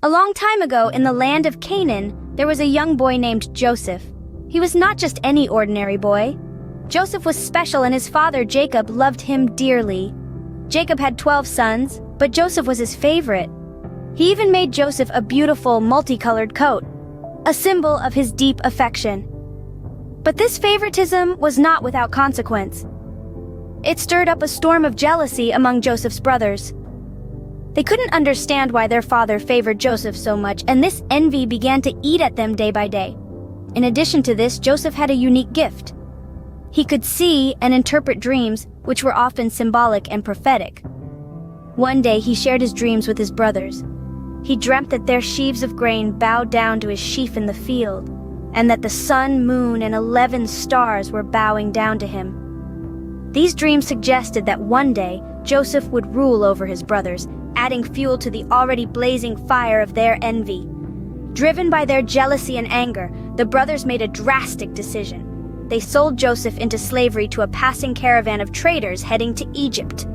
A long time ago, in the land of Canaan, there was a young boy named Joseph. He was not just any ordinary boy. Joseph was special, and his father, Jacob, loved him dearly. Jacob had 12 sons, but Joseph was his favorite. He even made Joseph a beautiful, multicolored coat, a symbol of his deep affection. But this favoritism was not without consequence. It stirred up a storm of jealousy among Joseph's brothers. They couldn't understand why their father favored Joseph so much, and this envy began to eat at them day by day. In addition to this, Joseph had a unique gift. He could see and interpret dreams, which were often symbolic and prophetic. One day, he shared his dreams with his brothers. He dreamt that their sheaves of grain bowed down to his sheaf in the field, and that the sun, moon, and 11 stars were bowing down to him. These dreams suggested that one day, Joseph would rule over his brothers, adding fuel to the already blazing fire of their envy. Driven by their jealousy and anger, the brothers made a drastic decision. They sold Joseph into slavery to a passing caravan of traders heading to Egypt.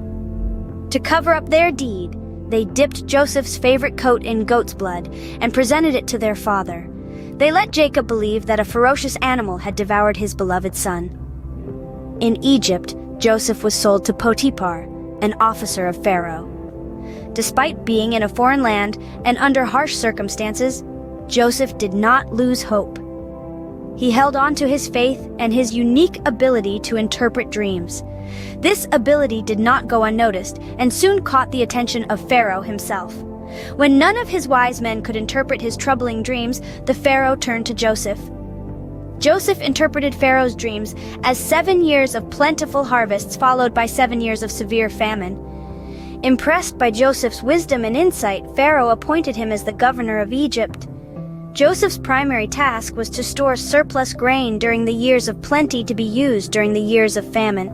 To cover up their deed, they dipped Joseph's favorite coat in goat's blood and presented it to their father. They let Jacob believe that a ferocious animal had devoured his beloved son. In Egypt, Joseph was sold to Potiphar, an officer of Pharaoh. Despite being in a foreign land and under harsh circumstances, Joseph did not lose hope. He held on to his faith and his unique ability to interpret dreams. This ability did not go unnoticed and soon caught the attention of Pharaoh himself. When none of his wise men could interpret his troubling dreams, the Pharaoh turned to Joseph. Joseph interpreted Pharaoh's dreams as 7 years of plentiful harvests followed by 7 years of severe famine. Impressed by Joseph's wisdom and insight, Pharaoh appointed him as the governor of Egypt. Joseph's primary task was to store surplus grain during the years of plenty to be used during the years of famine.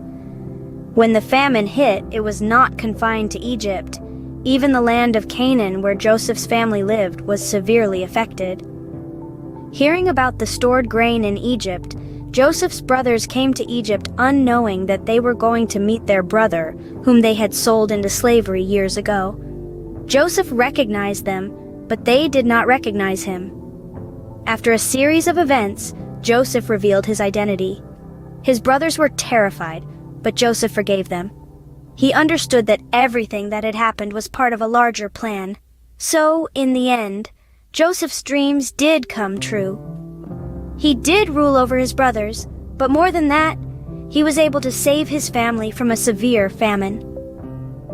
When the famine hit, it was not confined to Egypt. Even the land of Canaan, where Joseph's family lived, was severely affected. Hearing about the stored grain in Egypt, Joseph's brothers came to Egypt unknowing that they were going to meet their brother, whom they had sold into slavery years ago. Joseph recognized them, but they did not recognize him. After a series of events, Joseph revealed his identity. His brothers were terrified, but Joseph forgave them. He understood that everything that had happened was part of a larger plan. So, in the end, Joseph's dreams did come true. He did rule over his brothers, but more than that, he was able to save his family from a severe famine.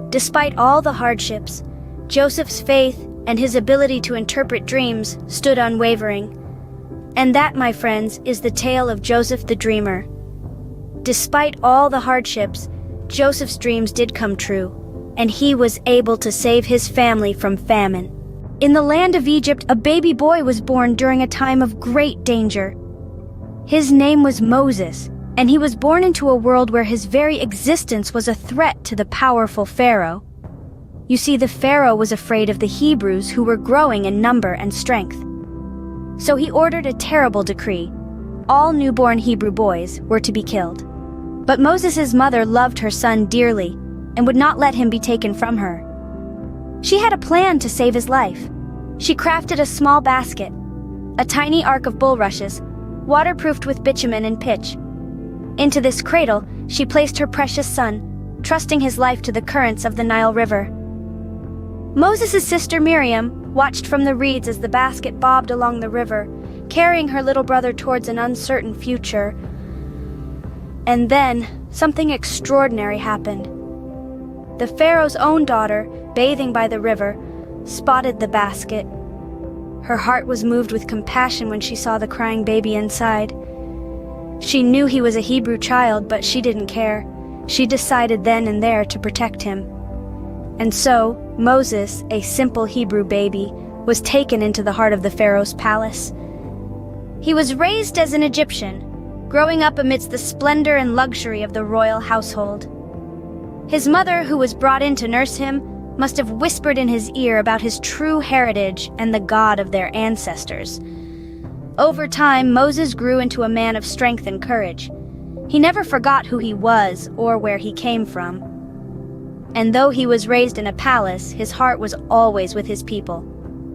Despite all the hardships, Joseph's faith and his ability to interpret dreams stood unwavering. And that, my friends, is the tale of Joseph the Dreamer. Despite all the hardships, Joseph's dreams did come true, and he was able to save his family from famine. In the land of Egypt, a baby boy was born during a time of great danger. His name was Moses, and he was born into a world where his very existence was a threat to the powerful Pharaoh. You see, the Pharaoh was afraid of the Hebrews who were growing in number and strength. So he ordered a terrible decree. All newborn Hebrew boys were to be killed. But Moses' mother loved her son dearly and would not let him be taken from her. She had a plan to save his life. She crafted a small basket, a tiny ark of bulrushes, waterproofed with bitumen and pitch. Into this cradle, she placed her precious son, trusting his life to the currents of the Nile River. Moses' sister Miriam watched from the reeds as the basket bobbed along the river, carrying her little brother towards an uncertain future. And then, something extraordinary happened. The Pharaoh's own daughter, bathing by the river, spotted the basket. Her heart was moved with compassion when she saw the crying baby inside. She knew he was a Hebrew child, but she didn't care. She decided then and there to protect him. And so, Moses, a simple Hebrew baby, was taken into the heart of the Pharaoh's palace. He was raised as an Egyptian, growing up amidst the splendor and luxury of the royal household. His mother, who was brought in to nurse him, must have whispered in his ear about his true heritage and the God of their ancestors. Over time, Moses grew into a man of strength and courage. He never forgot who he was or where he came from. And though he was raised in a palace, his heart was always with his people.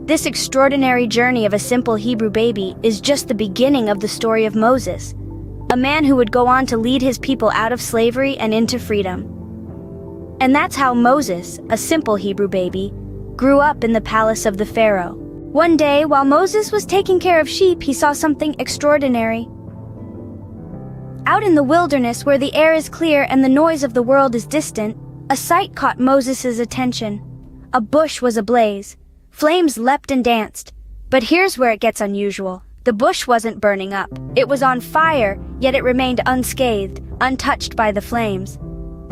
This extraordinary journey of a simple Hebrew baby is just the beginning of the story of Moses, a man who would go on to lead his people out of slavery and into freedom. And that's how Moses, a simple Hebrew baby, grew up in the palace of the Pharaoh. One day, while Moses was taking care of sheep, he saw something extraordinary. Out in the wilderness, where the air is clear and the noise of the world is distant, a sight caught Moses' attention. A bush was ablaze. Flames leapt and danced. But here's where it gets unusual. The bush wasn't burning up. It was on fire, yet it remained unscathed, untouched by the flames.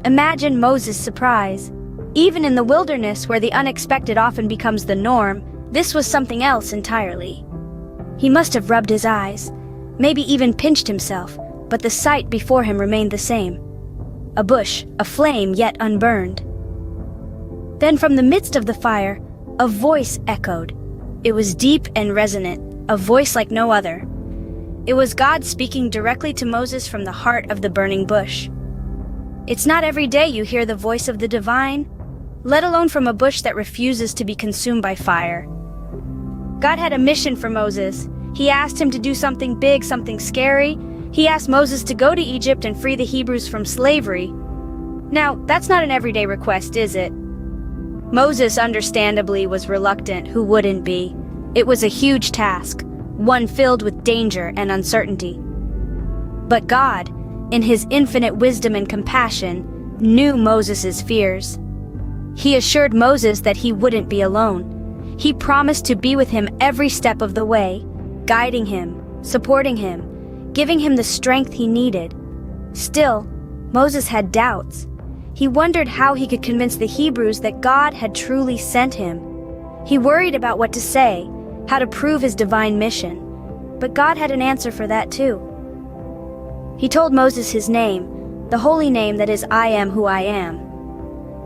Imagine Moses' surprise. Even in the wilderness, where the unexpected often becomes the norm, this was something else entirely. He must have rubbed his eyes, maybe even pinched himself, but the sight before him remained the same. A bush, a flame yet unburned. Then from the midst of the fire, a voice echoed. It was deep and resonant, a voice like no other. It was God speaking directly to Moses from the heart of the burning bush. It's not every day you hear the voice of the divine, let alone from a bush that refuses to be consumed by fire. God had a mission for Moses. He asked him to do something big, something scary. He asked Moses to go to Egypt and free the Hebrews from slavery. Now, that's not an everyday request, is it? Moses, understandably, was reluctant. Who wouldn't be? It was a huge task, one filled with danger and uncertainty. But God, in his infinite wisdom and compassion, knew Moses' fears. He assured Moses that he wouldn't be alone. He promised to be with him every step of the way, guiding him, supporting him, giving him the strength he needed. Still, Moses had doubts. He wondered how he could convince the Hebrews that God had truly sent him. He worried about what to say, how to prove his divine mission. But God had an answer for that too. He told Moses his name, the holy name that is I am who I am.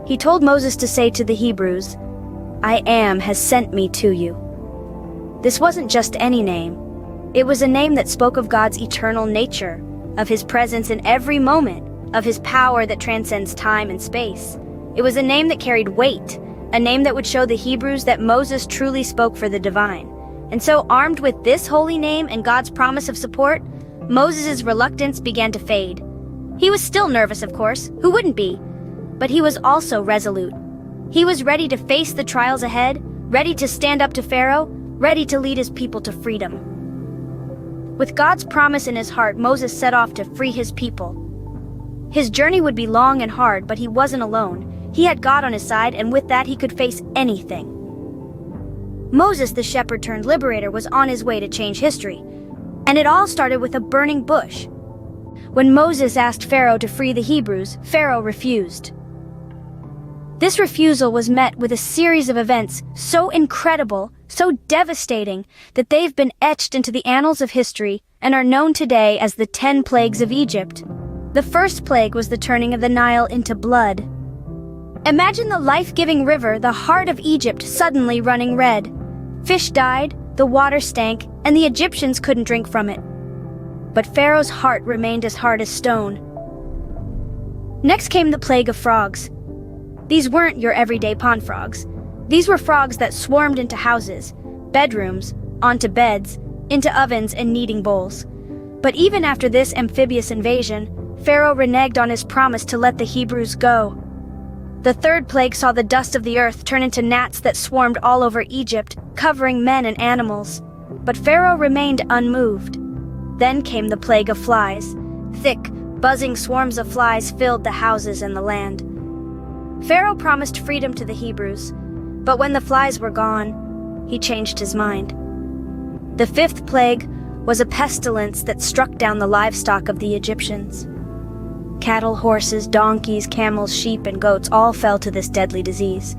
He told Moses to say to the Hebrews, I am has sent me to you. This wasn't just any name. It was a name that spoke of God's eternal nature, of his presence in every moment, of his power that transcends time and space. It was a name that carried weight, a name that would show the Hebrews that Moses truly spoke for the divine. And so, armed with this holy name and God's promise of support, Moses' reluctance began to fade. He was still nervous, of course, who wouldn't be? But he was also resolute. He was ready to face the trials ahead, ready to stand up to Pharaoh, ready to lead his people to freedom. With God's promise in his heart, Moses set off to free his people. His journey would be long and hard, but he wasn't alone. He had God on his side, and with that he could face anything. Moses, the shepherd-turned-liberator, was on his way to change history. And it all started with a burning bush. When Moses asked Pharaoh to free the Hebrews, Pharaoh refused. This refusal was met with a series of events so incredible, so devastating, that they've been etched into the annals of history and are known today as the 10 plagues of Egypt. The first plague was the turning of the Nile into blood. Imagine the life-giving river, the heart of Egypt, suddenly running red. Fish died, the water stank, and the Egyptians couldn't drink from it. But Pharaoh's heart remained as hard as stone. Next came the plague of frogs. These weren't your everyday pond frogs. These were frogs that swarmed into houses, bedrooms, onto beds, into ovens and kneading bowls. But even after this amphibious invasion, Pharaoh reneged on his promise to let the Hebrews go. The third plague saw the dust of the earth turn into gnats that swarmed all over Egypt, covering men and animals. But Pharaoh remained unmoved. Then came the plague of flies. Thick, buzzing swarms of flies filled the houses and the land. Pharaoh promised freedom to the Hebrews, but when the flies were gone, he changed his mind. The fifth plague was a pestilence that struck down the livestock of the Egyptians. Cattle, horses, donkeys, camels, sheep, and goats all fell to this deadly disease.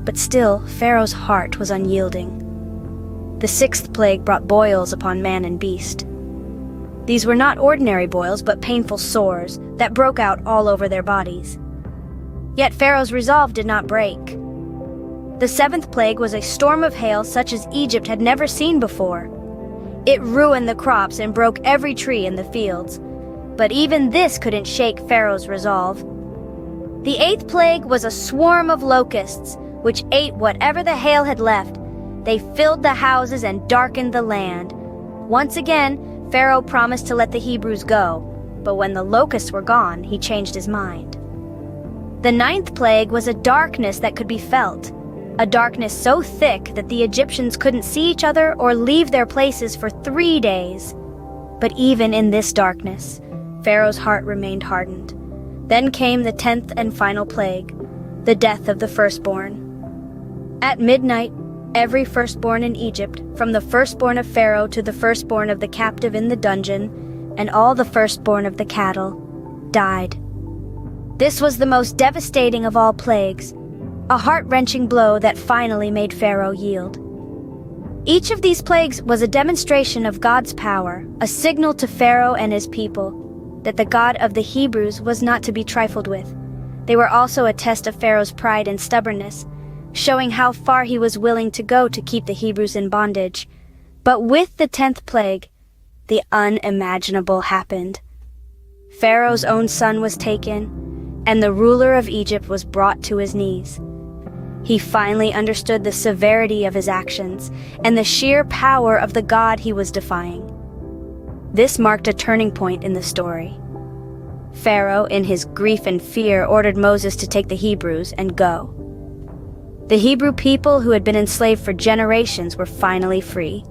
But still, Pharaoh's heart was unyielding. The sixth plague brought boils upon man and beast. These were not ordinary boils, but painful sores that broke out all over their bodies. Yet Pharaoh's resolve did not break. The seventh plague was a storm of hail such as Egypt had never seen before. It ruined the crops and broke every tree in the fields. But even this couldn't shake Pharaoh's resolve. The eighth plague was a swarm of locusts, which ate whatever the hail had left. They filled the houses and darkened the land. Once again, Pharaoh promised to let the Hebrews go, but when the locusts were gone, he changed his mind. The ninth plague was a darkness that could be felt, a darkness so thick that the Egyptians couldn't see each other or leave their places for 3 days. But even in this darkness, Pharaoh's heart remained hardened. Then came the 10th and final plague, the death of the firstborn. At midnight, every firstborn in Egypt, from the firstborn of Pharaoh to the firstborn of the captive in the dungeon, and all the firstborn of the cattle, died. This was the most devastating of all plagues, a heart-wrenching blow that finally made Pharaoh yield. Each of these plagues was a demonstration of God's power, a signal to Pharaoh and his people that the God of the Hebrews was not to be trifled with. They were also a test of Pharaoh's pride and stubbornness, showing how far he was willing to go to keep the Hebrews in bondage. But with the 10th plague, the unimaginable happened. Pharaoh's own son was taken, and the ruler of Egypt was brought to his knees. He finally understood the severity of his actions and the sheer power of the God he was defying. This marked a turning point in the story. Pharaoh, in his grief and fear, ordered Moses to take the Hebrews and go. The Hebrew people, who had been enslaved for generations, were finally free.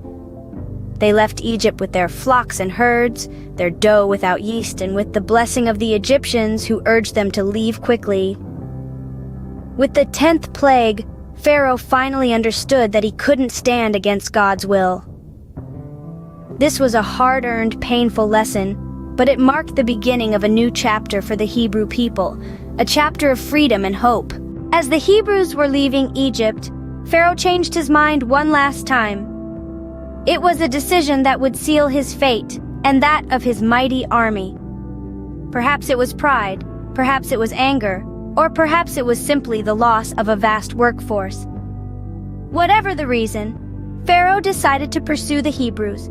They left Egypt with their flocks and herds, their dough without yeast, and with the blessing of the Egyptians, who urged them to leave quickly. With the 10th plague, Pharaoh finally understood that he couldn't stand against God's will. This was a hard-earned, painful lesson, but it marked the beginning of a new chapter for the Hebrew people, a chapter of freedom and hope. As the Hebrews were leaving Egypt, Pharaoh changed his mind one last time. It was a decision that would seal his fate and that of his mighty army. Perhaps it was pride, perhaps it was anger, or perhaps it was simply the loss of a vast workforce. Whatever the reason, Pharaoh decided to pursue the Hebrews,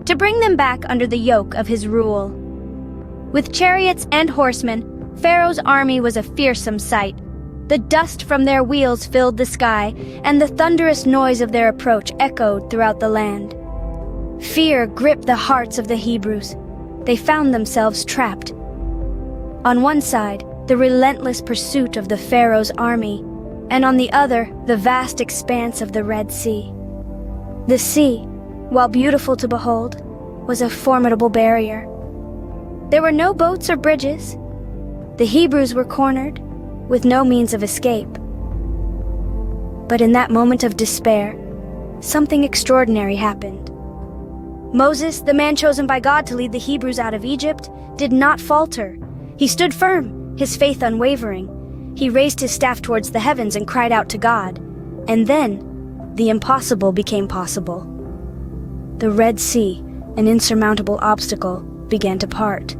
to bring them back under the yoke of his rule. With chariots and horsemen, Pharaoh's army was a fearsome sight. The dust from their wheels filled the sky, and the thunderous noise of their approach echoed throughout the land. Fear gripped the hearts of the Hebrews. They found themselves trapped. On one side, the relentless pursuit of the Pharaoh's army, and on the other, the vast expanse of the Red Sea. The sea, while beautiful to behold, was a formidable barrier. There were no boats or bridges. The Hebrews were cornered, with no means of escape. But in that moment of despair, something extraordinary happened. Moses, the man chosen by God to lead the Hebrews out of Egypt, did not falter. He stood firm, his faith unwavering. He raised his staff towards the heavens and cried out to God. And then, the impossible became possible. The Red Sea, an insurmountable obstacle, began to part.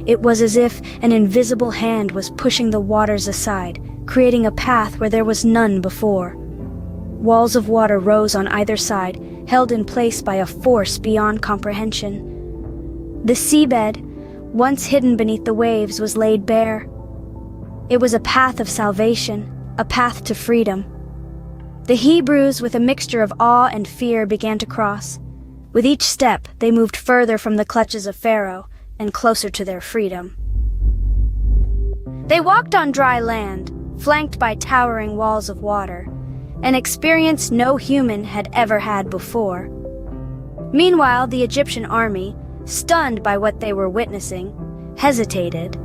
It was as if an invisible hand was pushing the waters aside, creating a path where there was none before. Walls of water rose on either side, held in place by a force beyond comprehension. The seabed, once hidden beneath the waves, was laid bare. It was a path of salvation, a path to freedom. The Hebrews, with a mixture of awe and fear, began to cross. With each step, they moved further from the clutches of Pharaoh and closer to their freedom. They walked on dry land, flanked by towering walls of water, an experience no human had ever had before. Meanwhile, the Egyptian army, stunned by what they were witnessing, hesitated.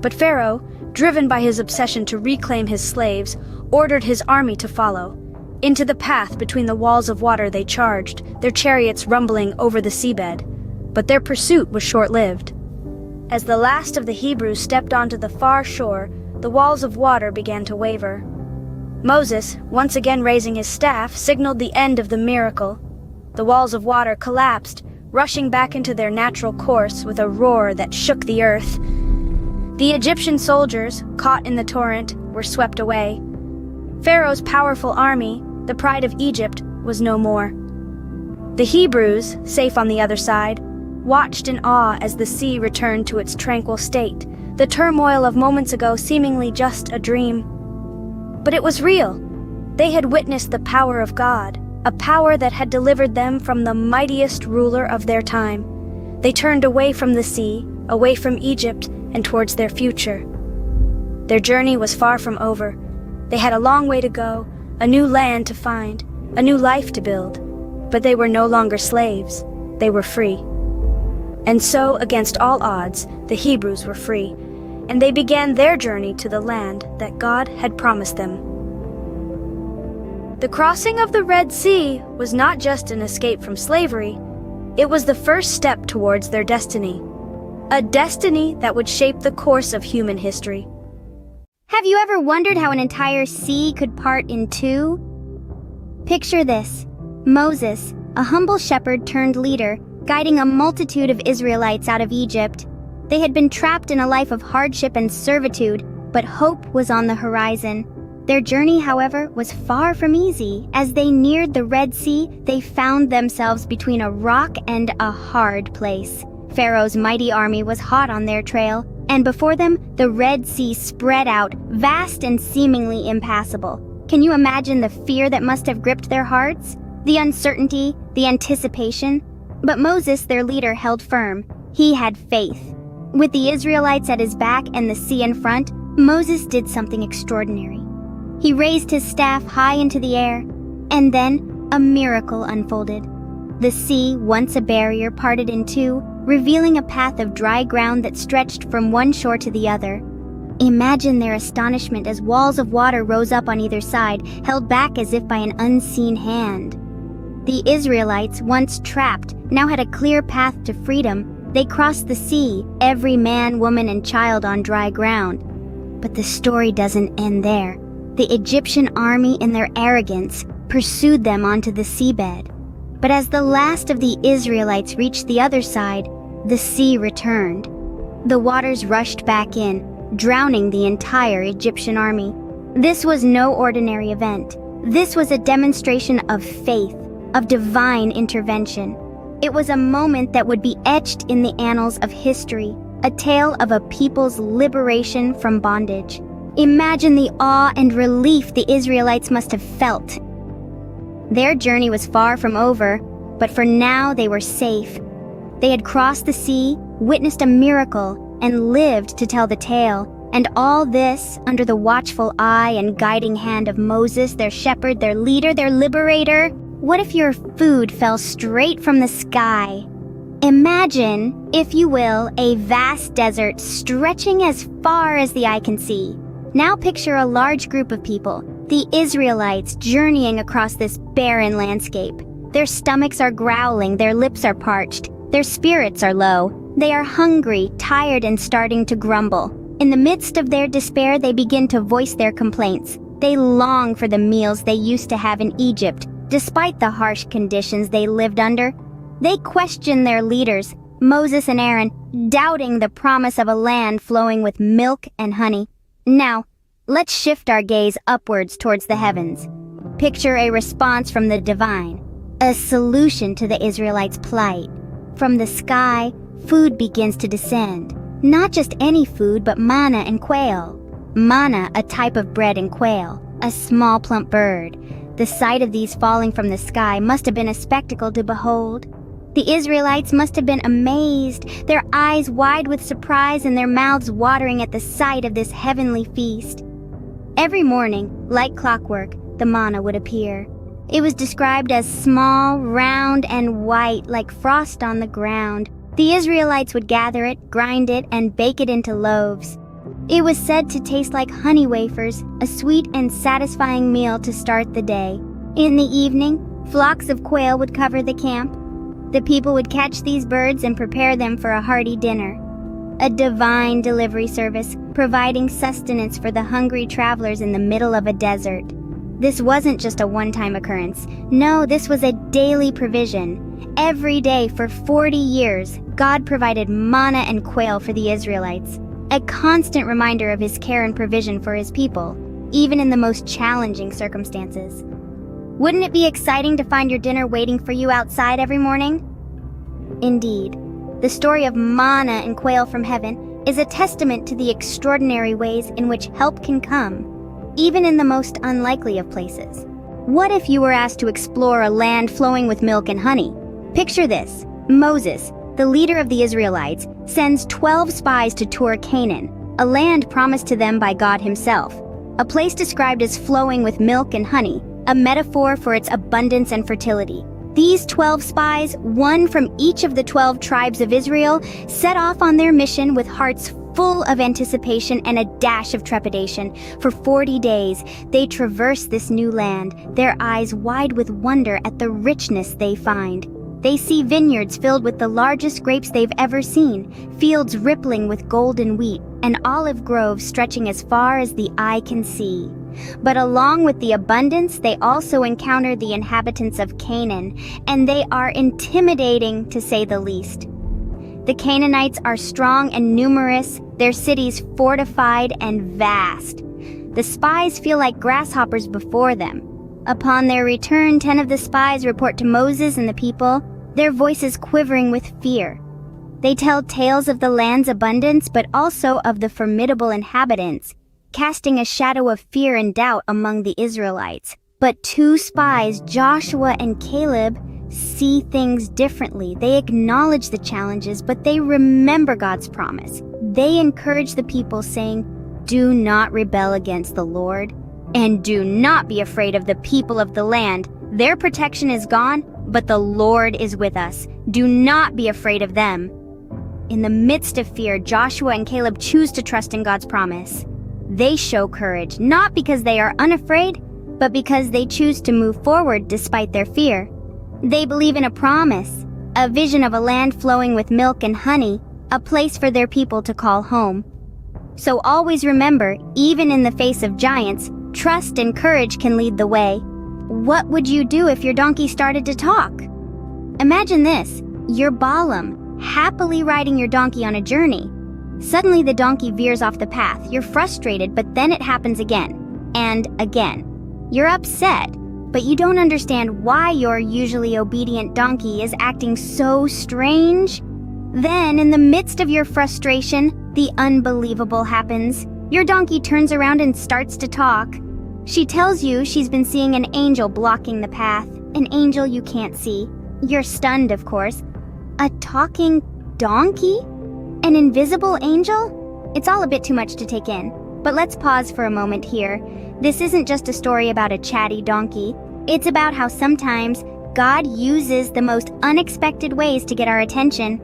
But Pharaoh, driven by his obsession to reclaim his slaves, ordered his army to follow. Into the path between the walls of water they charged, their chariots rumbling over the seabed. But their pursuit was short-lived. As the last of the Hebrews stepped onto the far shore, the walls of water began to waver. Moses, once again raising his staff, signaled the end of the miracle. The walls of water collapsed, rushing back into their natural course with a roar that shook the earth. The Egyptian soldiers, caught in the torrent, were swept away. Pharaoh's powerful army, the pride of Egypt, was no more. The Hebrews, safe on the other side, watched in awe as the sea returned to its tranquil state, the turmoil of moments ago seemingly just a dream. But it was real. They had witnessed the power of God, a power that had delivered them from the mightiest ruler of their time. They turned away from the sea, away from Egypt, and towards their future. Their journey was far from over. They had a long way to go, a new land to find, a new life to build. But they were no longer slaves. They were free. And so, against all odds, the Hebrews were free, and they began their journey to the land that God had promised them. The crossing of the Red Sea was not just an escape from slavery, it was the first step towards their destiny. A destiny that would shape the course of human history. Have you ever wondered how an entire sea could part in two? Picture this: Moses, a humble shepherd turned leader, guiding a multitude of Israelites out of Egypt. They had been trapped in a life of hardship and servitude, but hope was on the horizon. Their journey, however, was far from easy. As they neared the Red Sea, they found themselves between a rock and a hard place. Pharaoh's mighty army was hot on their trail, and before them, the Red Sea spread out, vast and seemingly impassable. Can you imagine the fear that must have gripped their hearts? The uncertainty, the anticipation? But Moses, their leader, held firm. He had faith. With the Israelites at his back and the sea in front, Moses did something extraordinary. He raised his staff high into the air, and then a miracle unfolded. The sea, once a barrier, parted in two, revealing a path of dry ground that stretched from one shore to the other. Imagine their astonishment as walls of water rose up on either side, held back as if by an unseen hand. The Israelites, once trapped, now had a clear path to freedom. They crossed the sea, every man, woman, and child on dry ground. But the story doesn't end there. The Egyptian army, in their arrogance, pursued them onto the seabed. But as the last of the Israelites reached the other side, the sea returned. The waters rushed back in, drowning the entire Egyptian army. This was no ordinary event. This was a demonstration of faith, of divine intervention. It was a moment that would be etched in the annals of history, a tale of a people's liberation from bondage. Imagine the awe and relief the Israelites must have felt. Their journey was far from over, but for now they were safe. They had crossed the sea, witnessed a miracle, and lived to tell the tale. And all this under the watchful eye and guiding hand of Moses, their shepherd, their leader, their liberator. What if your food fell straight from the sky? Imagine, if you will, a vast desert stretching as far as the eye can see. Now picture a large group of people, the Israelites, journeying across this barren landscape. Their stomachs are growling, their lips are parched, their spirits are low. They are hungry, tired, and starting to grumble. In the midst of their despair, they begin to voice their complaints. They long for the meals they used to have in Egypt, despite the harsh conditions they lived under. They question their leaders, Moses and Aaron, doubting the promise of a land flowing with milk and honey. Now, let's shift our gaze upwards towards the heavens. Picture a response from the divine, a solution to the Israelites' plight. From the sky, food begins to descend. Not just any food, but manna and quail. Manna, a type of bread, and quail, a small plump bird. The sight of these falling from the sky must have been a spectacle to behold. The Israelites must have been amazed, their eyes wide with surprise and their mouths watering at the sight of this heavenly feast. Every morning, like clockwork, the manna would appear. It was described as small, round, and white, like frost on the ground. The Israelites would gather it, grind it, and bake it into loaves. It was said to taste like honey wafers, a sweet and satisfying meal to start the day. In the evening, flocks of quail would cover the camp. The people would catch these birds and prepare them for a hearty dinner. A divine delivery service, providing sustenance for the hungry travelers in the middle of a desert. This wasn't just a one-time occurrence. No, this was a daily provision. Every day for 40 years, God provided manna and quail for the Israelites, a constant reminder of his care and provision for his people, even in the most challenging circumstances. Wouldn't it be exciting to find your dinner waiting for you outside every morning? Indeed, the story of manna and quail from heaven is a testament to the extraordinary ways in which help can come, even in the most unlikely of places. What if you were asked to explore a land flowing with milk and honey? Picture this. Moses, the leader of the Israelites, sends 12 spies to tour Canaan, a land promised to them by God himself. A place described as flowing with milk and honey, a metaphor for its abundance and fertility. These 12 spies, one from each of the 12 tribes of Israel, set off on their mission with hearts full of anticipation and a dash of trepidation. For 40 days, they traverse this new land, their eyes wide with wonder at the richness they find. They see vineyards filled with the largest grapes they've ever seen, fields rippling with golden wheat, and olive groves stretching as far as the eye can see. But along with the abundance, they also encounter the inhabitants of Canaan, and they are intimidating to say the least. The Canaanites are strong and numerous, their cities fortified and vast. The spies feel like grasshoppers before them. Upon their return, 10 of the spies report to Moses and the people, their voices quivering with fear. They tell tales of the land's abundance, but also of the formidable inhabitants, casting a shadow of fear and doubt among the Israelites. But 2 spies, Joshua and Caleb, see things differently. They acknowledge the challenges, but they remember God's promise. They encourage the people, saying, "Do not rebel against the Lord, and do not be afraid of the people of the land. Their protection is gone, but the Lord is with us. Do not be afraid of them." In the midst of fear, Joshua and Caleb choose to trust in God's promise. They show courage, not because they are unafraid, but because they choose to move forward despite their fear. They believe in a promise, a vision of a land flowing with milk and honey, a place for their people to call home. So always remember, even in the face of giants, trust and courage can lead the way. What would you do if your donkey started to talk? Imagine this, you're Balaam, happily riding your donkey on a journey. Suddenly the donkey veers off the path. You're frustrated, but then it happens again and again. You're upset, but you don't understand why your usually obedient donkey is acting so strange. Then, in the midst of your frustration, the unbelievable happens. Your donkey turns around and starts to talk. She tells you she's been seeing an angel blocking the path, an angel you can't see. You're stunned, of course. A talking donkey? An invisible angel? It's all a bit too much to take in. But let's pause for a moment here. This isn't just a story about a chatty donkey. It's about how sometimes God uses the most unexpected ways to get our attention.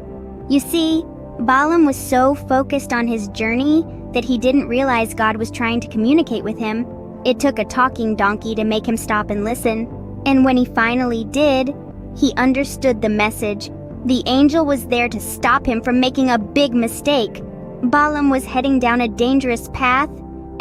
You see, Balaam was so focused on his journey that he didn't realize God was trying to communicate with him. It took a talking donkey to make him stop and listen. And when he finally did, he understood the message. The angel was there to stop him from making a big mistake. Balaam was heading down a dangerous path,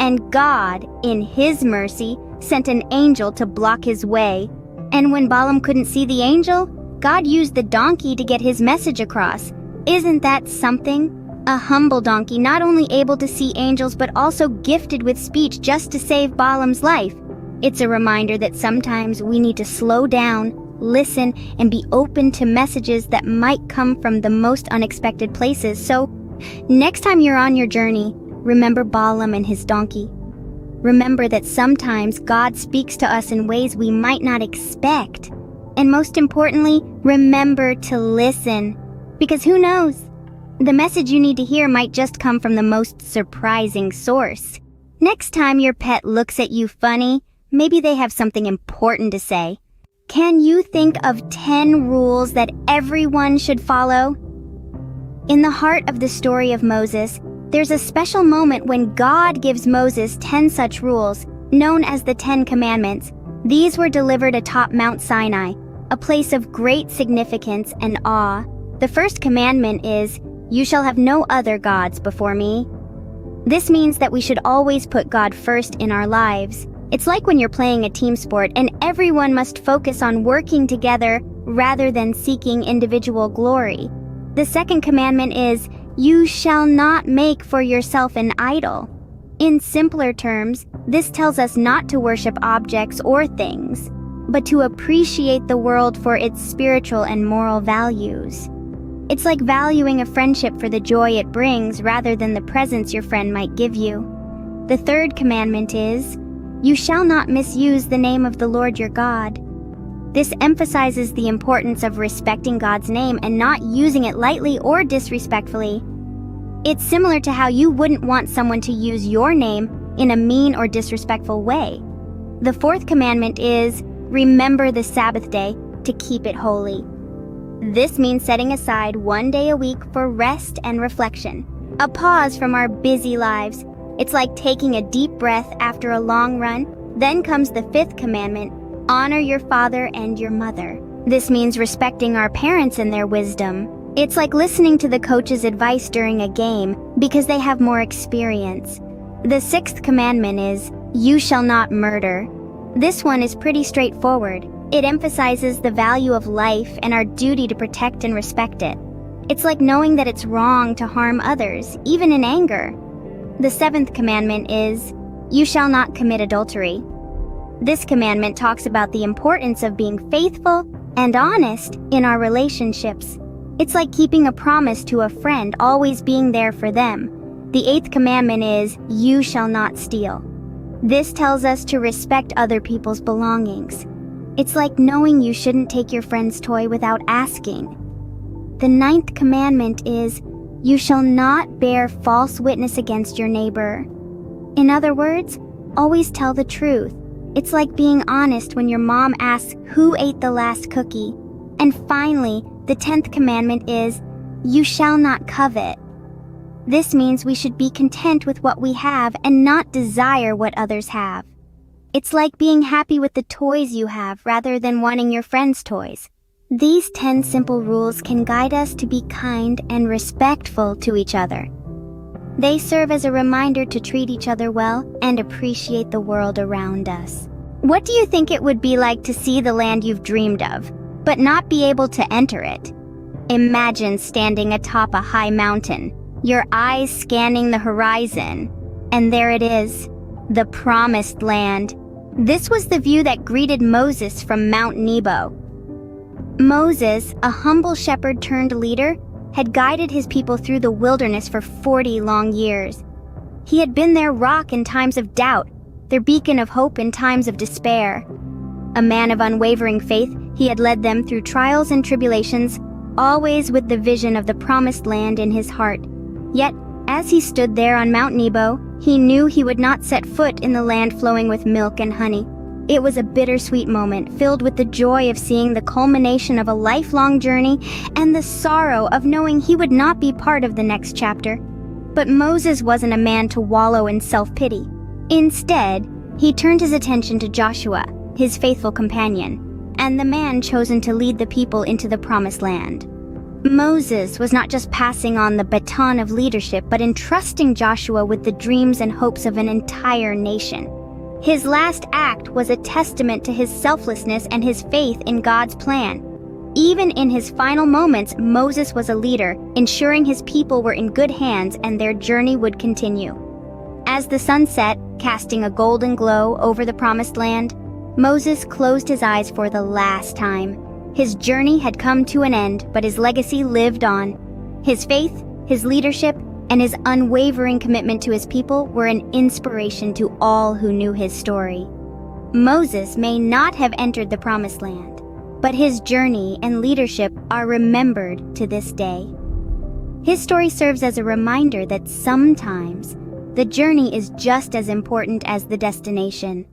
and God, in his mercy, sent an angel to block his way. And when Balaam couldn't see the angel, God used the donkey to get his message across. Isn't that something? A humble donkey, not only able to see angels, but also gifted with speech just to save Balaam's life. It's a reminder that sometimes we need to slow down, listen, and be open to messages that might come from the most unexpected places. So, next time you're on your journey, remember Balaam and his donkey. Remember that sometimes God speaks to us in ways we might not expect. And most importantly, remember to listen. Because who knows? The message you need to hear might just come from the most surprising source. Next time your pet looks at you funny, maybe they have something important to say. Can you think of 10 rules that everyone should follow? In the heart of the story of Moses, there's a special moment when God gives Moses 10 such rules, known as the 10 Commandments. These were delivered atop Mount Sinai, a place of great significance and awe. The first commandment is, "You shall have no other gods before me." This means that we should always put God first in our lives. It's like when you're playing a team sport and everyone must focus on working together rather than seeking individual glory. The second commandment is, "You shall not make for yourself an idol." In simpler terms, this tells us not to worship objects or things, but to appreciate the world for its spiritual and moral values. It's like valuing a friendship for the joy it brings rather than the presents your friend might give you. The third commandment is, "You shall not misuse the name of the Lord your God." This emphasizes the importance of respecting God's name and not using it lightly or disrespectfully. It's similar to how you wouldn't want someone to use your name in a mean or disrespectful way. The fourth commandment is, "Remember the Sabbath day to keep it holy." This means setting aside one day a week for rest and reflection, a pause from our busy lives. It's like taking a deep breath after a long run. Then comes the fifth commandment, "Honor your father and your mother." This means respecting our parents and their wisdom. It's like listening to the coach's advice during a game because they have more experience. The sixth commandment is, "You shall not murder." This one is pretty straightforward. It emphasizes the value of life and our duty to protect and respect it. It's like knowing that it's wrong to harm others, even in anger. The seventh commandment is, "You shall not commit adultery." This commandment talks about the importance of being faithful and honest in our relationships. It's like keeping a promise to a friend, always being there for them. The eighth commandment is, "You shall not steal." This tells us to respect other people's belongings. It's like knowing you shouldn't take your friend's toy without asking. The ninth commandment is, "You shall not bear false witness against your neighbor." In other words, always tell the truth. It's like being honest when your mom asks who ate the last cookie. And finally, the 10th commandment is, "You shall not covet." This means we should be content with what we have and not desire what others have. It's like being happy with the toys you have rather than wanting your friend's toys. These 10 simple rules can guide us to be kind and respectful to each other. They serve as a reminder to treat each other well and appreciate the world around us. What do you think it would be like to see the land you've dreamed of, but not be able to enter it? Imagine standing atop a high mountain, your eyes scanning the horizon, and there it is, the Promised Land. This was the view that greeted Moses from Mount Nebo. Moses, a humble shepherd turned leader, had guided his people through the wilderness for 40 long years. He had been their rock in times of doubt, their beacon of hope in times of despair. A man of unwavering faith, he had led them through trials and tribulations, always with the vision of the Promised Land in his heart. Yet, as he stood there on Mount Nebo, he knew he would not set foot in the land flowing with milk and honey. It was a bittersweet moment, filled with the joy of seeing the culmination of a lifelong journey and the sorrow of knowing he would not be part of the next chapter. But Moses wasn't a man to wallow in self-pity. Instead, he turned his attention to Joshua, his faithful companion, and the man chosen to lead the people into the Promised Land. Moses was not just passing on the baton of leadership, but entrusting Joshua with the dreams and hopes of an entire nation. His last act was a testament to his selflessness and his faith in God's plan. Even in his final moments, Moses was a leader, ensuring his people were in good hands and their journey would continue. As the sun set, casting a golden glow over the Promised Land, Moses closed his eyes for the last time. His journey had come to an end, but his legacy lived on. His faith, his leadership, and his unwavering commitment to his people were an inspiration to all who knew his story. Moses may not have entered the Promised Land, but his journey and leadership are remembered to this day. His story serves as a reminder that sometimes the journey is just as important as the destination.